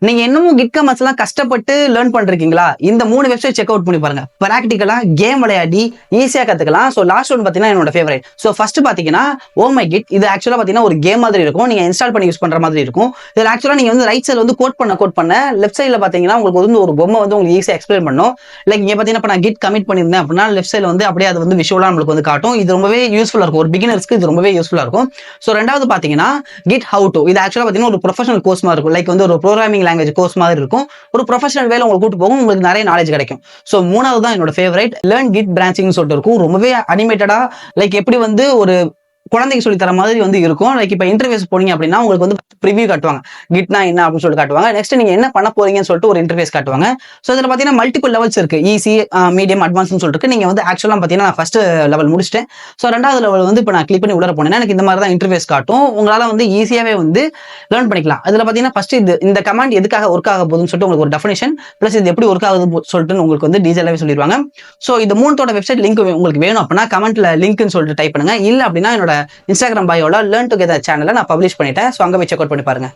நீங்க இன்னமும் kit commerce எல்லாம் கஷ்டப்பட்டு லேர்ன் பண்றீங்களா? இந்த 3 வெப்சைட் செக் அவுட் பண்ணி பாருங்க. பிராக்டிகலா கேம் விளையாடி ஈஸியா கத்துக்கலாம். சோ லாஸ்ட் ஒன் பாத்தீங்கன்னா என்னோட ஃபேவரட். சோ ஃபர்ஸ்ட் பாத்தீங்கன்னா ஓ மை கிட். இது ஆக்சுவலா பாத்தீங்கன்னா ஒரு கேம் மாதிரி இருக்கும். நீங்க இன்ஸ்டால் பண்ணி யூஸ் பண்ற மாதிரி இருக்கும். இதுல ஆக்சுவலா நீங்க வந்து ரைட் சைடுல வந்து கோட் பண்ண லெஃப்ட் சைடுல பாத்தீங்கன்னா உங்களுக்கு வந்து ஒரு பொம்மை வந்து உங்களுக்கு ஈஸியா எக்ஸ்பிளைன் பண்ணும். லைக் இங்க பாத்தீங்கன்னா இப்ப நான் கிட் கமிட் பண்ணிருந்தேன் அப்படின்னா லெஃப்ட் சைடுல வந்து அப்படியே அது வந்து விஷுவலா நம்மளுக்கு வந்து காட்டும். இது ரொம்பவே யூஸ்ஃபுல்லா இருக்கும். ஒரு பிகினர்ஸ்க்கு இது ரொம்பவே யூஸ்ஃபுல்லா இருக்கும். சோ ரெண்டாவது பாத்தீங்கன்னா கிட் ஹவ் டு. இது ஆக்சுவலா பாத்தீங்கன்னா ஒரு ப்ரொஃபஷனல் கோர்ஸ் மாதிரி இருக்கும். லைக் வந்து ஒரு ப்ரோகிராமிங் லாங்குவேஜ் கோர்ஸ் மாதிரி இருக்கும். ஒரு ப்ரொஃபஷனல் வேலை உங்களுக்கு கூட்டு போகும். உங்களுக்கு நிறைய நாலேஜ் கிடைக்கும். சோ மூணாவது தான் என்னோட ஃபேவரட் லேர்ன் கிட் பிரான்ச்சிங் சொல்லிட்டு இருக்கும். ரொம்பவே அனிமேட்டடா லைக் எப்படி வந்து ஒரு குழந்தைக்கு சொல்லி தர மாதிரி வந்து இருக்கும். லைக் இப்ப இன்டர்ஃபேஸ் போனீங்க அப்படின்னா உங்களுக்கு வந்து ப்ரிவியூ காட்டுவாங்க. கிட்னா என்ன அப்படின்னு சொல்லிட்டு காட்டுவாங்க. நெக்ஸ்ட் நீங்க என்ன பண்ண போறீங்கன்னு சொல்லிட்டு ஒரு இன்டர்ஃபேஸ் காட்டுவாங்க. சோ இதுல பாத்தீங்கன்னா மல்டிபிள் லெவல்ஸ் இருக்கு. ஈஸி, மீடியம், அட்வான்ஸ்னு சொல்லிட்டு இருக்கு. நீங்க வந்து ஆக்சுவலா பாத்தீங்கன்னா நான் ஃபர்ஸ்ட் லெவல் முடிச்சிட்டேன். சோ ரெண்டாவது லெவல் வந்து இப்ப நான் கிளிக் பண்ணி உள்ள போனேன்னா எனக்கு இந்த மாதிரி தான் இன்டர்ஃபேஸ் காட்டும். உங்களால வந்து ஈஸியாவே வந்து லேர்ன் பண்ணிக்கலாம். அதுல பாத்தீங்கன்னா ஃபர்ஸ்ட் இந்த கமாண்ட் எதுக்காக ஒர்க் ஆக போகுதுன்னு சொல்லிட்டு உங்களுக்கு ஒரு டெஃபினிஷன் பிளஸ் இது எப்படி ஒர்க் ஆகுது சொல்லிட்டு உங்களுக்கு வந்து டீடைலாவே சொல்லிடுவாங்க. சோ இது மூணோட வெப்சைட் லிங்க் உங்களுக்கு வேணும் அப்படின்னா கமெண்ட்ல லிங்க்னு சொல்லிட்டு டைப் பண்ணுங்க. இல்ல அப்படின்னா என்னோட இன்ஸ்டாகிராம் பயோல லேர்ன் டுகெதர் சேனலை நான் பப்ளிஷ் பண்ணிட்டேன். சோ அங்க போய் செக் அவுட் பண்ணி பாருங்க.